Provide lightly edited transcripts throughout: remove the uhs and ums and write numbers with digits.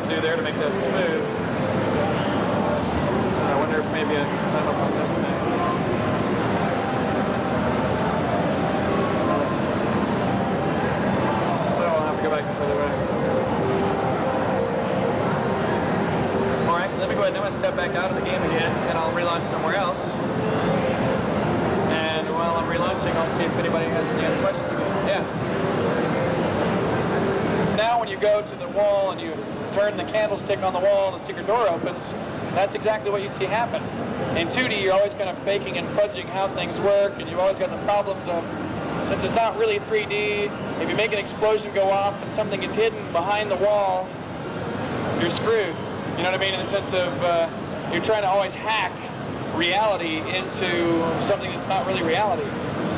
to do there to make that smooth. I wonder if maybe that'll help on this thing. So I'll have to go back this other way. Or actually, let me go ahead and I'm going to step back out of the game again, and I'll relaunch somewhere else. And while I'm relaunching, I'll see if anybody has any other questions again. Yeah. Now when you go to the wall and you turn the candlestick on the wall and the secret door opens, that's exactly what you see happen. In 2D, you're always kind of faking and fudging how things work, and you've always got the problems of, since it's not really 3D, if you make an explosion go off and something gets hidden behind the wall, you're screwed. You know what I mean? In the sense of you're trying to always hack reality into something that's not really reality.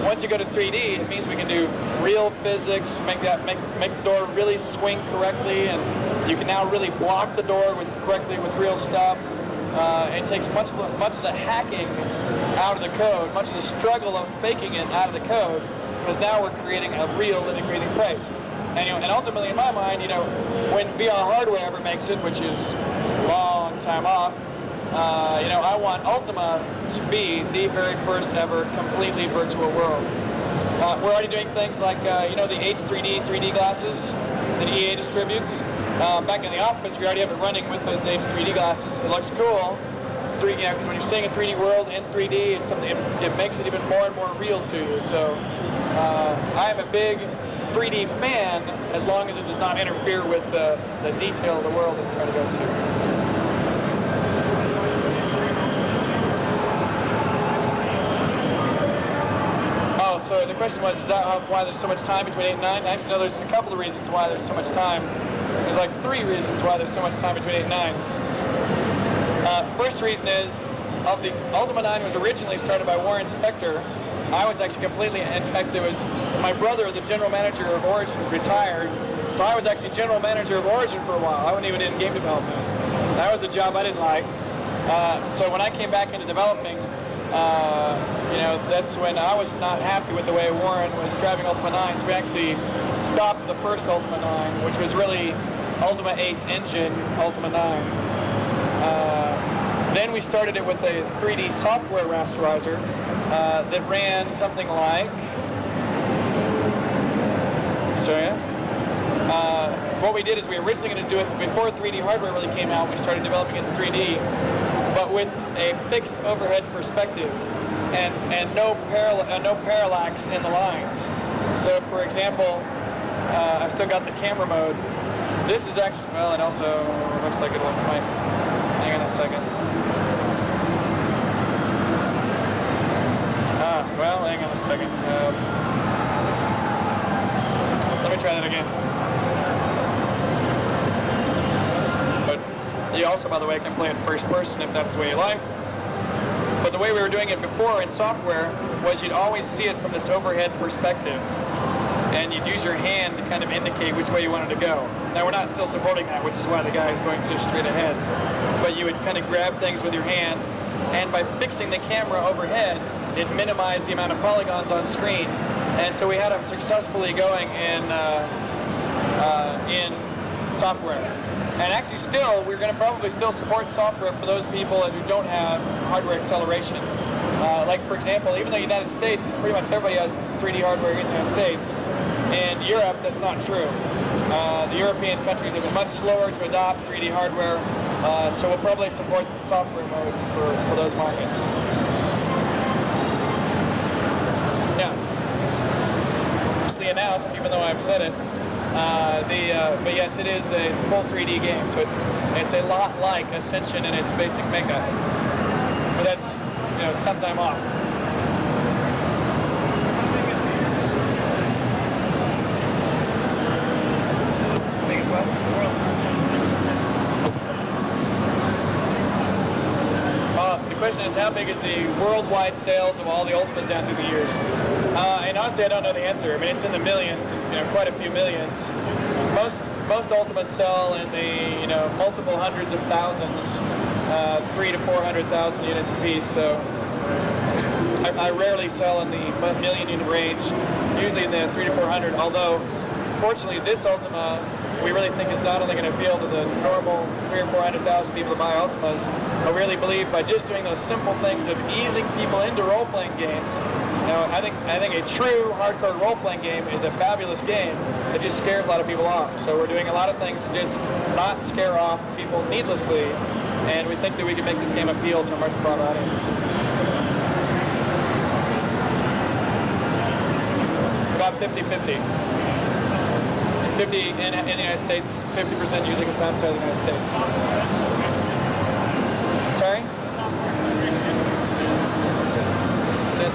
Once you go to 3D, it means we can do real physics, make the door really swing correctly, and you can now really block the door correctly with real stuff. It takes much of the hacking out of the code, much of the struggle of faking it out of the code, because now we're creating a real integrating place. And ultimately, in my mind, when VR hardware ever makes it, which is a long time off, I want Ultima to be the very first ever completely virtual world. We're already doing things like, the H3D 3D glasses that EA distributes. Back in the office, we already have it running with those H3D glasses. It looks cool, because when you're seeing a 3D world in 3D, it's something. It makes it even more and more real to you. So I am a big 3D fan, as long as it does not interfere with the detail of the world that I'm trying to go to. So the question was, is that why there's so much time between 8 and 9? Actually, no, there's a couple of reasons why there's so much time. There's like 3 reasons why there's so much time between 8 and 9. First reason is, the Ultima IX was originally started by Warren Spector. I was actually completely, in fact, it was my brother, the general manager of Origin, retired. So I was actually general manager of Origin for a while. I wasn't even in game development. That was a job I didn't like. So when I came back into developing, that's when I was not happy with the way Warren was driving Ultima IX. So we actually stopped the first Ultima IX, which was really Ultima 8's engine, Ultima IX. Then we started it with a 3D software rasterizer that ran something like... what we did is we were originally going to do it before 3D hardware really came out. We started developing it in 3D, but with a fixed overhead perspective and no parallax in the lines. So, for example, I've still got the camera mode. This is actually, well, it also looks like it might. Hang on a second. Well, hang on a second. Let me try that again. You also, by the way, can play it first person if that's the way you like. But the way we were doing it before in software was you'd always see it from this overhead perspective. And you'd use your hand to kind of indicate which way you wanted to go. Now, we're not still supporting that, which is why the guy is going just straight ahead. But you would kind of grab things with your hand, and by fixing the camera overhead, it minimized the amount of polygons on screen. And so we had them successfully going in software. And actually still, we're going to probably still support software for those people who don't have hardware acceleration. Like, for example, even though the United States is pretty much everybody has 3D hardware in the United States, in Europe, that's not true. The European countries have been much slower to adopt 3D hardware, so we'll probably support the software mode for those markets. Yeah. Actually announced, even though I've said it, but yes, it is a full 3D game, so it's a lot like Ascension in its basic makeup. But that's, sometime off. Biggest what in the world? So the question is, how big is the worldwide sales of all the Ultimas down through the years? And honestly, I don't know the answer. I mean, it's in the millions, quite a few millions. Most Ultimas sell in the multiple hundreds of thousands, 300,000 to 400,000 units apiece. So I rarely sell in the million unit range. Usually in the 300 to 400. Although, fortunately, this Ultima we really think is not only going to appeal to the normal 300,000 or 400,000 people that buy Ultimas, but we really believe by just doing those simple things of easing people into role-playing games. Now, I think a true hardcore role-playing game is a fabulous game that just scares a lot of people off. So we're doing a lot of things to just not scare off people needlessly, and we think that we can make this game appeal to a much broader audience. About 50-50. 50 in the United States, 50% using it outside the United States. Sorry? Said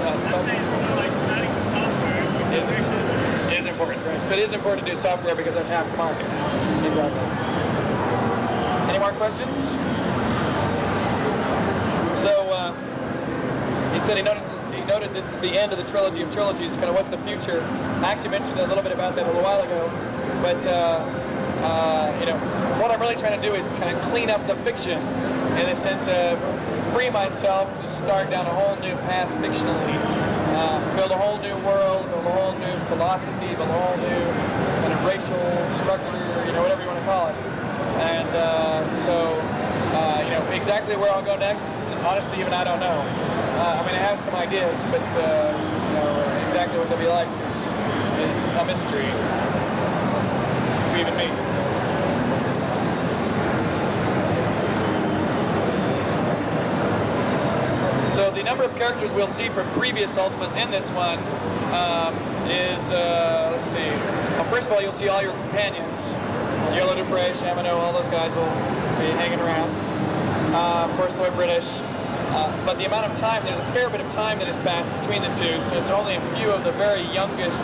is important, right? So it is important to do software because that's half the market. Exactly. Any more questions? So he said he noted this is the end of the trilogy of trilogies. Kind of what's the future? I actually mentioned a little bit about that a little while ago, but you know, what I'm really trying to do is kind of clean up the fiction in the sense of free myself to start down a whole new path fictionally, build a whole new world, build a whole new philosophy, build a whole new kind of racial structure, you know, whatever you want to call it. And you know, exactly where I'll go next, honestly, even I don't know. I mean, I have some ideas, but you know, exactly what they'll be like is a mystery to even me. So the number of characters we'll see from previous Ultimas in this one is, let's see. Well, first of all, you'll see all your companions. Yellow Dupre, Chamino, all those guys will be hanging around. Of course, the British. But the amount of time, there's a fair bit of time that has passed between the two, so it's only a few of the very youngest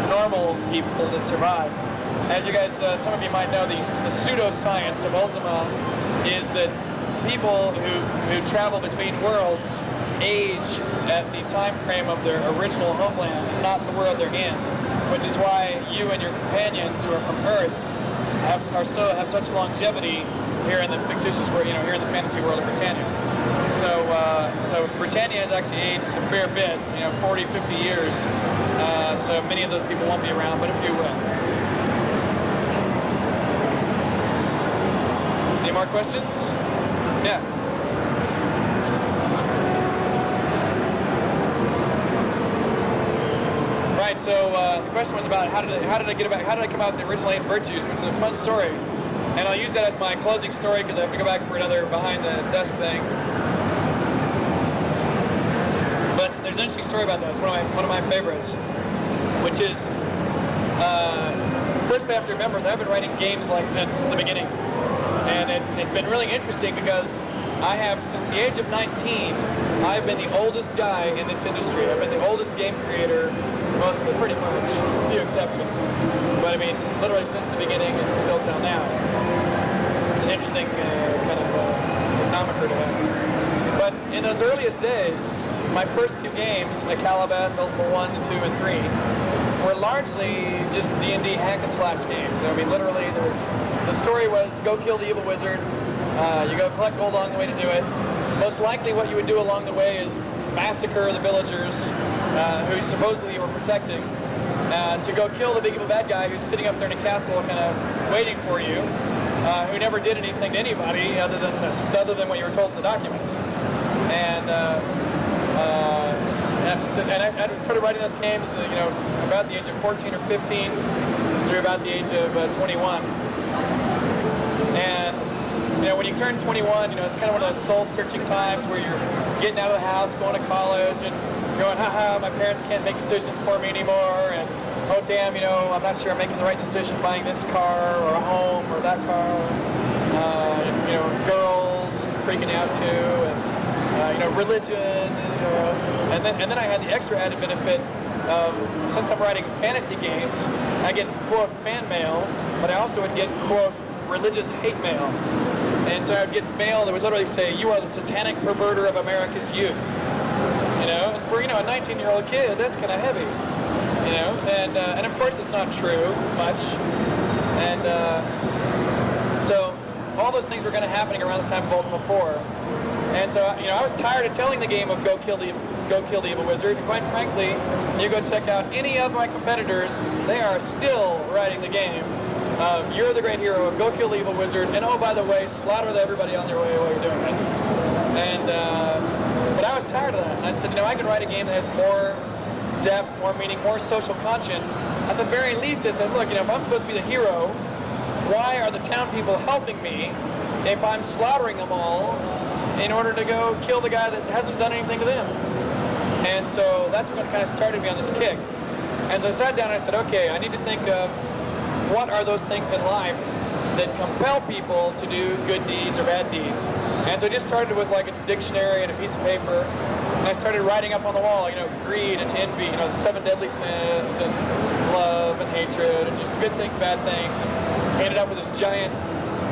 normal people that survive. As you guys, some of you might know, the pseudoscience of Ultima is that people who travel between worlds age at the time frame of their original homeland, not the world they're in, which is why you and your companions who are from Earth have such longevity here in the fictitious world, you know, here in the fantasy world of Britannia. So Britannia has actually aged a fair bit, you know, 40, 50 years. So many of those people won't be around, but a few will. Any more questions? Yeah. Right. So the question was about how did I come out with the original 8 virtues, which is a fun story, and I'll use that as my closing story because I have to go back for another behind the desk thing. But there's an interesting story about that. It's one of my favorites, which is first we have to remember that I've been writing games like since the beginning. And it's been really interesting because I have, since the age of 19, I've been the oldest guy in this industry. I've been the oldest game creator, mostly, pretty much, a few exceptions. But I mean, literally since the beginning and still till now. It's an interesting kind of moniker to have. But in those earliest days, my first few games, like Calabath, Ultima 1, 2, and 3, were largely just D&D hack and slash games. I mean, literally, the story was go kill the evil wizard. You go collect gold along the way to do it. Most likely, what you would do along the way is massacre the villagers who supposedly you were protecting. To go kill the big evil bad guy who's sitting up there in a castle, kind of waiting for you, who never did anything to anybody other than what you were told in the documents. And I started writing those games, you know, about the age of 14 or 15 through about the age of 21. And, you know, when you turn 21, you know, it's kind of one of those soul-searching times where you're getting out of the house, going to college, and going, haha, my parents can't make decisions for me anymore, and oh, damn, you know, I'm not sure I'm making the right decision buying this car, or a home, or that car. You know, girls freaking out too, and, you know, religion, you know, and then I had the extra added benefit of, since I'm writing fantasy games, I get, quote, fan mail, but I also would get, quote, religious hate mail. And so I would get mail that would literally say, you are the satanic perverter of America's youth. You know, and for, you know, a 19-year-old kid, that's kind of heavy. You know, and of course it's not true much. And so all those things were kind of happening around the time of Ultima 4. And so, you know, I was tired of telling the game of go kill the evil wizard. And quite frankly, you go check out any of my competitors, they are still writing the game You're the great hero, go kill the evil wizard, and oh, by the way, slaughter everybody on their way while you're doing it. And, but I was tired of that, and I said, you know, I can write a game that has more depth, more meaning, more social conscience. At the very least, I said, look, you know, if I'm supposed to be the hero, why are the town people helping me if I'm slaughtering them all in order to go kill the guy that hasn't done anything to them? And so that's what kind of started me on this kick. And so I sat down and I said, okay, I need to think of what are those things in life that compel people to do good deeds or bad deeds. And so I just started with like a dictionary and a piece of paper, and I started writing up on the wall, you know, greed and envy, you know, 7 deadly sins, and love and hatred, and just good things, bad things, and ended up with this giant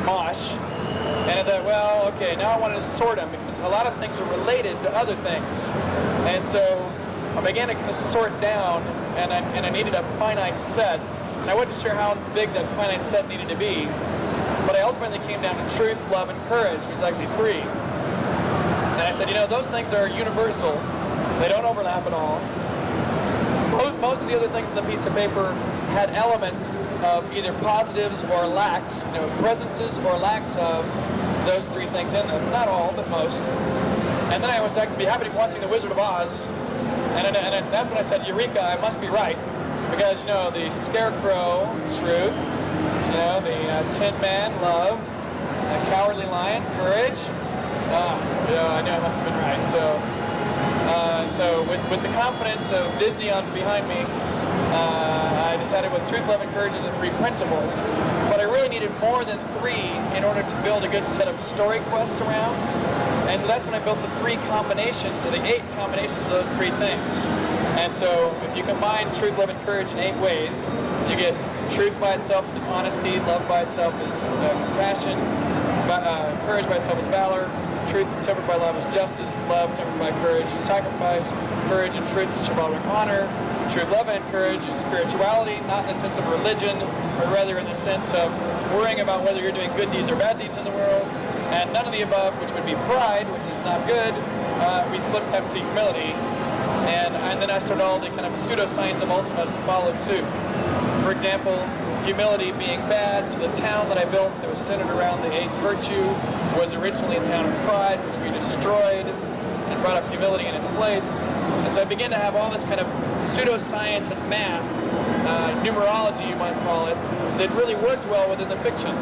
mosh. And I thought, well, okay, now I wanted to sort them, because a lot of things are related to other things. And so I began to kind of sort down, and I needed a finite set. And I wasn't sure how big that finite set needed to be, but I ultimately came down to truth, love, and courage, which is actually 3. And I said, you know, those things are universal. They don't overlap at all. Most of the other things on the piece of paper had elements of either positives or lacks, you know, presences or lacks of those 3 things in them. Not all, but most. And then I was like to be happy to be watching The Wizard of Oz, and that's when I said, Eureka, I must be right. Because, you know, the Scarecrow, truth, you know, the Tin Man, love, the Cowardly Lion, courage. You know, I knew I must have been right. So with the confidence of Disney on behind me, I decided with truth, love, and courage are the 3 principles. But I really needed more than 3 in order to build a good set of story quests around. And so that's when I built the 3 combinations, or the 8 combinations of those 3 things. And so if you combine truth, love, and courage in 8 ways, you get truth by itself is honesty, love by itself is compassion, courage by itself is valor, truth tempered by love is justice, love tempered by courage is sacrifice, courage and truth is symbolic of honor, truth, love, and courage is spirituality, not in the sense of religion, but rather in the sense of worrying about whether you're doing good deeds or bad deeds in the world, and none of the above, which would be pride, which is not good. We split that to humility. And then I started all the kind of pseudoscience of Ultimas followed suit. For example, humility being bad, so the town that I built that was centered around the 8th virtue was originally a town of pride, which we destroyed and brought up humility in its place. And so I began to have all this kind of pseudoscience and math, numerology you might call it, that really worked well within the fiction.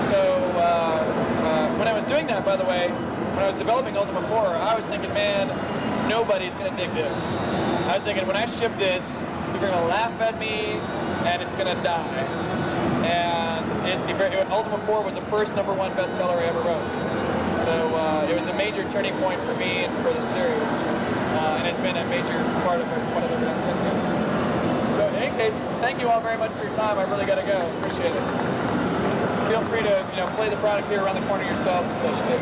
So when I was doing that, by the way, when I was developing Ultima 4, I was thinking, man, nobody's going to dig this. I was thinking, when I ship this, people are going to laugh at me, and it's going to die. And Ultima 4 was the first #1 bestseller I ever wrote. So it was a major turning point for me and for the series. And it's been a major part of what I've done since then. So in any case, thank you all very much for your time. I really got to go. Appreciate it. Feel free to play the product here around the corner yourselves and such too.